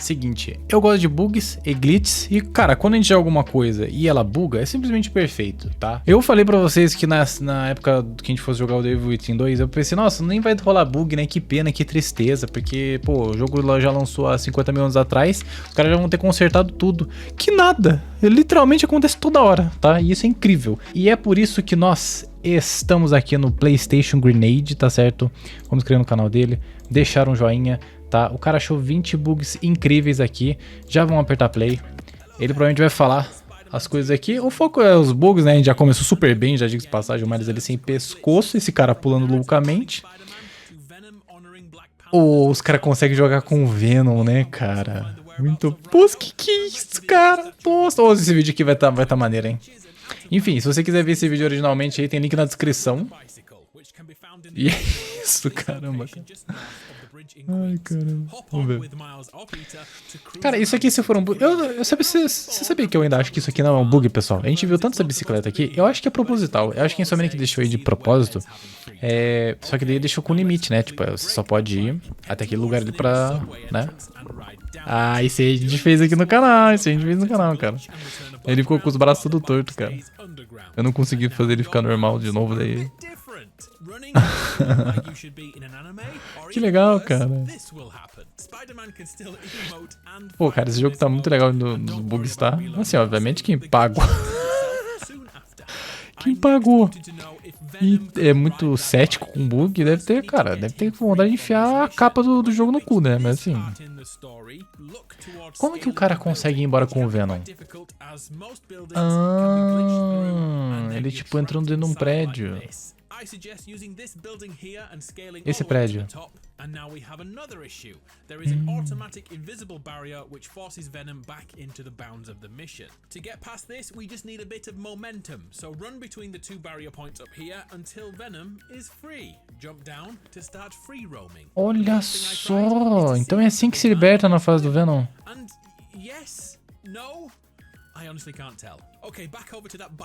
Seguinte, eu gosto de bugs e glitches e, cara, quando a gente joga alguma coisa e ela buga, é simplesmente perfeito, tá? Eu falei pra vocês que na época que a gente fosse jogar o Devil Within 2, eu pensei, nossa, nem vai rolar bug, né? Que pena, que tristeza, porque, pô, o jogo já lançou há 50 mil anos atrás, os caras já vão ter consertado tudo. Que nada! Literalmente acontece toda hora, tá? E isso é incrível. E é por isso que nós estamos aqui no PlayStation Grenade, tá certo? Vamos inscrever no canal dele, deixar um joinha. Tá? O cara achou 20 bugs incríveis aqui. Já vamos apertar play. Ele provavelmente vai falar as coisas aqui. O foco é os bugs, né? A gente já começou super bem, já digo de passagem, o Miles ali sem pescoço, esse cara pulando loucamente. Oh, os caras conseguem jogar com o Venom, né, cara? Muito... Pô, que é isso, cara? Nossa, oh, esse vídeo aqui vai tá maneiro, hein? Enfim, se você quiser ver esse vídeo originalmente aí, tem link na descrição. E é isso, caramba, cara. Ai, caramba. Vamos ver. Cara, isso aqui se for um bug... Você sabia que eu ainda acho que isso aqui não é um bug, pessoal? A gente viu tanto essa bicicleta aqui, eu acho que é proposital. Eu acho que a Insomniac deixou aí de propósito. Só que daí deixou com limite, né? Tipo, você só pode ir até aquele lugar ali pra... né? Ah, isso aí a gente fez aqui no canal. Isso aí a gente fez no canal, cara. Ele ficou com os braços tudo torto, cara. Eu não consegui fazer ele ficar normal de novo, daí... Que legal, cara. Pô, cara, esse jogo tá muito legal nos bugs, tá? Assim, obviamente quem pagou. Quem pagou e é muito cético com bug, deve ter, cara, deve ter vontade de enfiar a capa do jogo no cu, né? Mas assim... Como que o cara consegue ir embora com o Venom? Ah, ele tipo entrando dentro de um prédio. Esse prédio. Olha só, então é assim que se liberta na fase do Venom.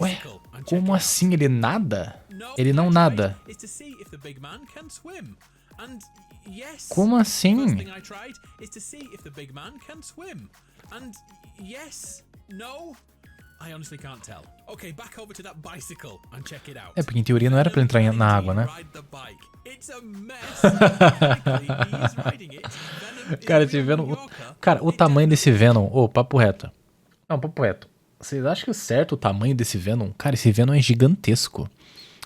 Ué, como assim? Ele nada? Ele não nada? Como assim? É porque em teoria não era pra ele entrar na água, né? Cara, esse Venom... Cara, o tamanho desse Venom... Ô, papo reto. Não, papo reto. Vocês acham que é certo o tamanho desse Venom? Cara, esse Venom é gigantesco.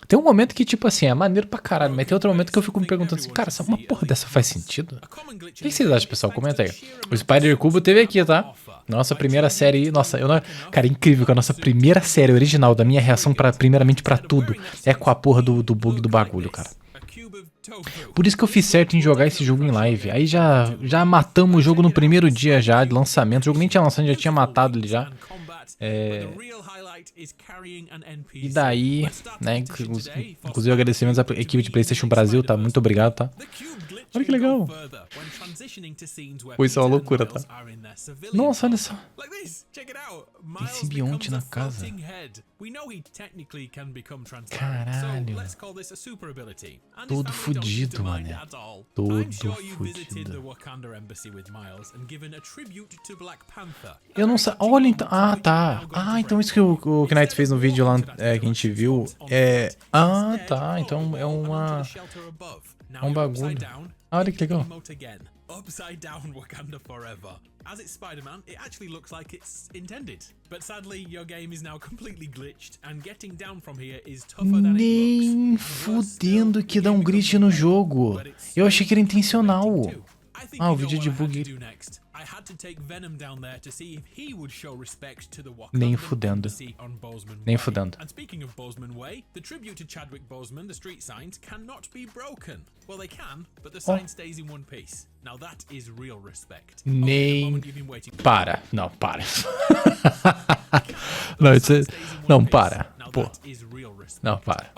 Tem um momento que, tipo assim, é maneiro pra caralho, mas tem outro momento que eu fico me perguntando assim, cara, uma porra dessa faz sentido? O que vocês acham, pessoal? Comenta aí. O Spider Cubo teve aqui, tá? Nossa primeira série, nossa, eu não... Cara, é incrível que a nossa primeira série original da minha reação, primeiramente pra tudo, é com a porra do bug do bagulho, cara. Por isso que eu fiz certo em jogar esse jogo em live. Aí já matamos o jogo no primeiro dia já de lançamento. O jogo nem tinha lançado, já tinha matado ele já. E daí, né, inclusive agradecimentos à equipe de PlayStation Brasil, tá? Muito obrigado, tá? Olha que legal. Pô, isso é uma loucura, tá? Nossa, olha só. Tem simbionte na casa. Caralho. Todo fudido, mano. Todo fudido. Eu não sei. Olha, então. Ah, tá. Ah, então isso que o Knight fez no vídeo lá que a gente viu. Ah, tá. Então é uma. É um bagulho. Ah, olha que legal. Upside down Wakanda forever. As it's Spider-Man, it actually looks like it's intended. But sadly, your game is now completely glitched, and getting down from here is tougher than it looks. Nem fudendo que dá um glitch no jogo. Eu achei que era intencional. Ah, o vídeo de bug. Nem fudendo. Nem fudendo. Nem... Para. Não, para. Não, isso é... Não, para. Pô. Não, para.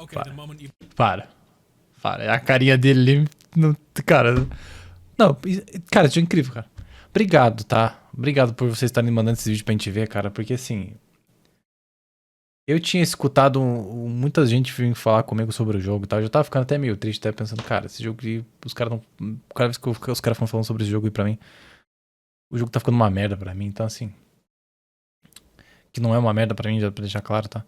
Para. A carinha dele... Não, cara... Não, cara, isso é incrível, cara. Obrigado, tá? Obrigado por vocês estarem mandando esse vídeo pra gente ver, cara, porque assim... Eu tinha escutado muita gente vir falar comigo sobre o jogo e tal, eu já tava ficando até meio triste, até pensando, cara, esse jogo aqui, os caras não... Cada vez que os caras foram falando sobre esse jogo aí pra mim... O jogo tá ficando uma merda pra mim, então assim... Que não é uma merda pra mim, já pra deixar claro, tá?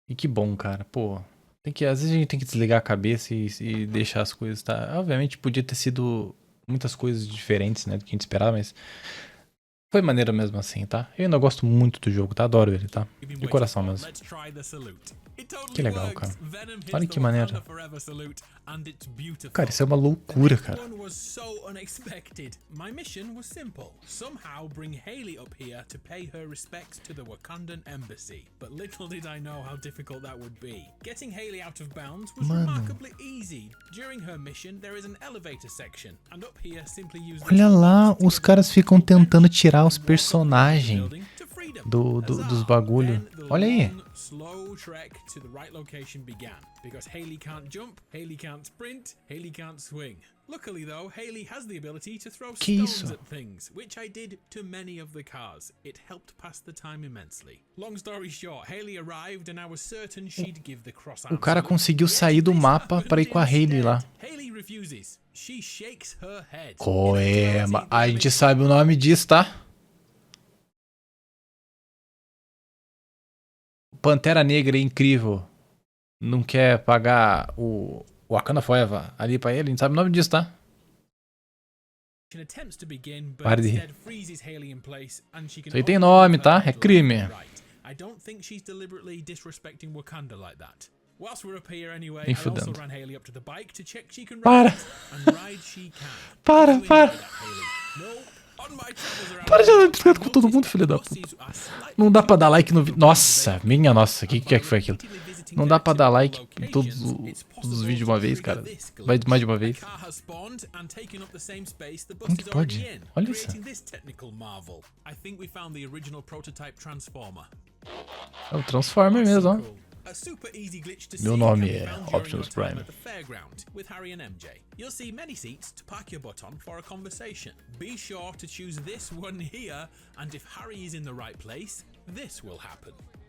E que bom, cara, pô... Às vezes a gente tem que desligar a cabeça e deixar as coisas, tá? Obviamente podia ter sido muitas coisas diferentes, né, do que a gente esperava, mas... Foi maneiro mesmo assim, tá? Eu ainda gosto muito do jogo, tá? Adoro ele, tá? De coração mesmo. Que legal, cara. Olha que maneiro. Cara, isso é uma loucura, cara. Mano. Olha lá, os caras ficam tentando tirar os personagens dos bagulho. Olha aí. Que isso? O cara conseguiu sair do mapa pra ir com a Hayley lá. Coema. A gente sabe o nome disso, tá? Pantera Negra é incrível. Não quer pagar o Wakanda Forever ali pra ele. A gente sabe o nome disso, tá? Para de rir. Isso aí tem nome, tá? É crime. Nem fudendo. Para! Para! Para de andar bicicleta com todo mundo, filho da puta. Não dá pra dar like no vídeo. Nossa, minha nossa, que é que foi aquilo? Não dá pra dar like em todos os vídeos de uma vez, cara. Vai mais de uma vez. Como que pode? Olha isso. É o Transformer mesmo, ó. Meu nome é Optimus Prime.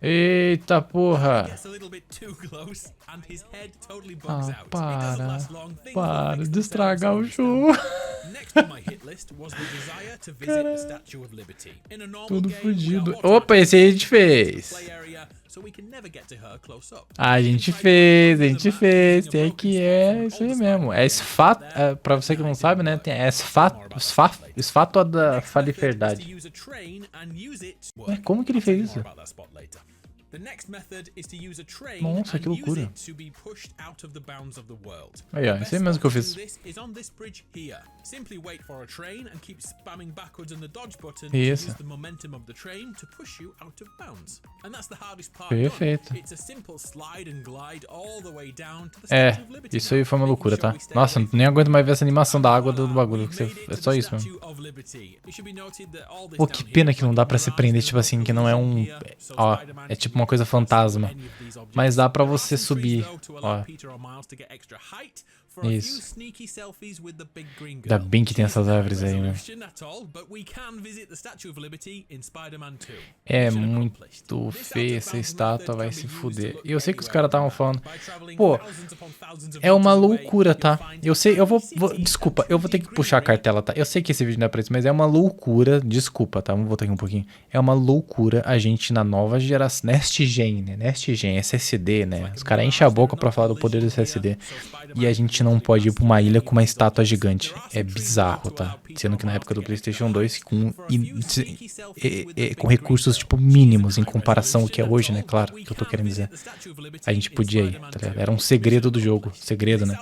Eita porra! Ah, para de estragar o show. Cara, tudo fudido. Opa, esse aí a gente fez. A gente fez. Tem que é isso aí mesmo. É esfato, pra você que não sabe, né? Tem esfátua da faliferdade. Como que ele fez isso? Nossa, que loucura. Aí, ó, isso aí mesmo que eu fiz. Isso. Perfeito. É, isso aí foi uma loucura, tá? Nossa, nem aguento mais ver essa animação da água do bagulho. É só isso mesmo. Pô, que pena que não dá pra se prender, tipo assim, que não é um... Ó, é tipo uma coisa fantasma. Mas dá pra você subir, ó. Isso. Ainda bem que tem essas árvores aí, né? É muito feia essa estátua, vai se fuder. E eu sei que os caras estavam falando... Pô, é uma loucura, tá? Eu sei, desculpa, eu vou ter que puxar a cartela, tá? Eu sei que esse vídeo não é pra isso, mas é uma loucura. Desculpa, tá? Vamos voltar aqui um pouquinho. É uma loucura a gente na nova geração... Next Gen, né? Next Gen, SSD, né? Os caras enchem a boca pra falar do poder do SSD. E a gente não pode ir pra uma ilha com uma estátua gigante. É bizarro, tá? Sendo que na época do PlayStation 2, com recursos, tipo, mínimos em comparação ao que é hoje, né? Claro, que eu tô querendo dizer. A gente podia ir, tá ligado? Era um segredo do jogo. Segredo, né?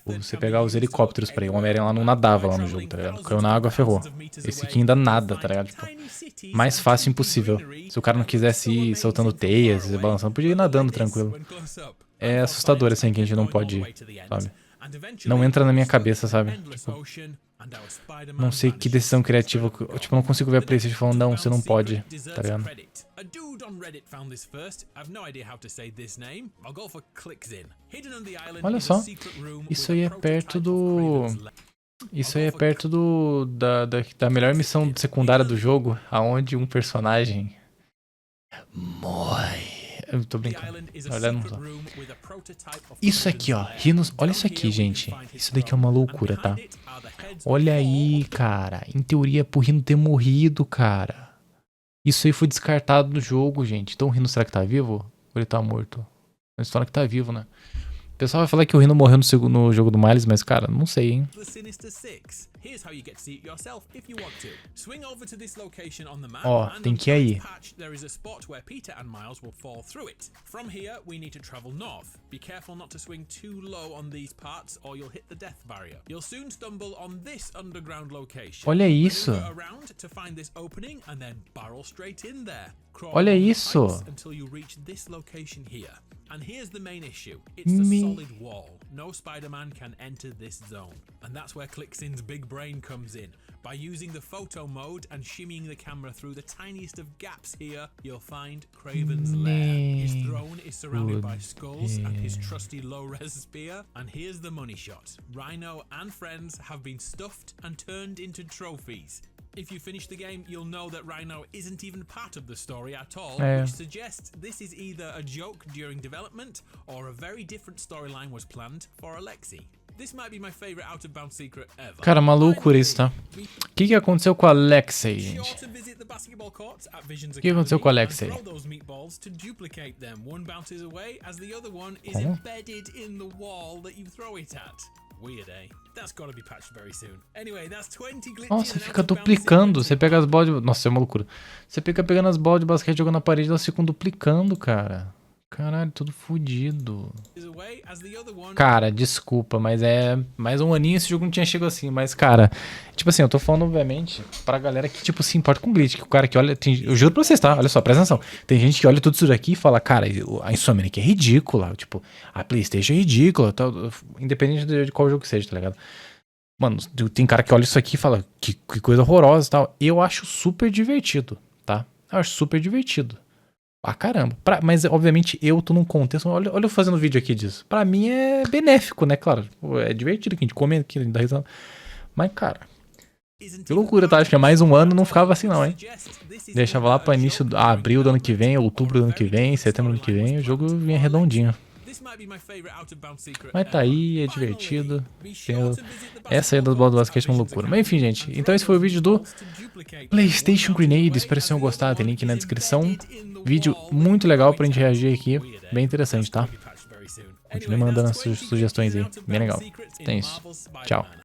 Você pegar os helicópteros pra ir. O Homem-Aranha lá não nadava lá no jogo, tá ligado? Caiu na água, ferrou. Esse aqui ainda nada, tá ligado? Tipo, mais fácil impossível. Se o cara não quisesse ir soltando teias e balançando, podia ir nadando tranquilo. É assustador, assim, que a gente não pode ir, sabe? Não entra na minha cabeça, sabe? Tipo, não sei que decisão criativa. Tipo, não consigo ver a PlayStation falando, não, você não pode, tá ligado? Olha só, isso aí é perto do... Isso aí é perto da melhor missão secundária do jogo, aonde um personagem morre. Eu tô brincando. Olha, não tô. Isso aqui, ó. Olha isso aqui, gente. Isso daqui é uma loucura, tá? Olha aí, cara. Em teoria, pro Rino ter morrido, cara. Isso aí foi descartado do jogo, gente. Então o Rino, será que tá vivo? Ou ele tá morto? Eles falam que tá vivo, né? O pessoal vai falar que o Rino morreu no jogo do Miles, mas, cara, não sei, hein? Ó, tem que ir aí. Olha isso. Olha isso. And here's the main issue. It's a solid wall. No Spider-Man can enter this zone. And that's where ClickSyn's big brain comes in. By using the photo mode and shimmying the camera through the tiniest of gaps here, you'll find Kraven's lair. His throne is surrounded by skulls and his trusty low-res spear. And here's the money shot. Rhino and friends have been stuffed and turned into trophies. If you finish the game, you'll know that Rhino isn't even part of the story at all, which suggests this is either a joke during development or a very different storyline was planned for Alexei. This might be my favorite out-of-bound secret ever. Cara, uma loucura isso, tá? O que aconteceu com o Alexei, gente? O que aconteceu com o Alexei? Nossa, fica duplicando. Você pega as bolas de... Nossa, é uma loucura. Você fica pegando as bolas de basquete, jogando na parede, elas ficam duplicando, cara. Caralho, tudo fodido. Cara, desculpa, mas é mais um aninho esse jogo não tinha chegado assim. Mas, cara, tipo assim, eu tô falando, obviamente, pra galera que, tipo, se importa com glitch. Que o cara que olha... eu juro pra vocês, tá? Olha só, presta atenção. Tem gente que olha tudo isso daqui e fala, cara, a Insomniac é ridícula. Tipo, a PlayStation é ridícula. Tal, independente de qual jogo seja, tá ligado? Mano, tem cara que olha isso aqui e fala, que coisa horrorosa e tal. Eu acho super divertido, tá? Eu acho super divertido. Ah, caramba. Mas, obviamente, eu tô num contexto... Olha eu fazendo vídeo aqui disso. Pra mim é benéfico, né? Claro, é divertido que a gente comenta aqui, a gente dá risada. Mas, cara... Que loucura, tá? Acho que é mais um ano não ficava assim não, hein? Deixava lá pra início... abril do ano que vem, outubro do ano que vem, setembro do ano que vem, o jogo vinha redondinho. Mas tá aí, é divertido. Essa aí das bolas do basquete é uma loucura. Mas enfim, gente. Então esse foi o vídeo do PlayStation Grenade. Espero que vocês tenham gostado. Tem link na descrição. Vídeo muito legal pra gente reagir aqui. Bem interessante, tá? Continue mandando as sugestões aí. Bem legal. Então é isso. Tchau.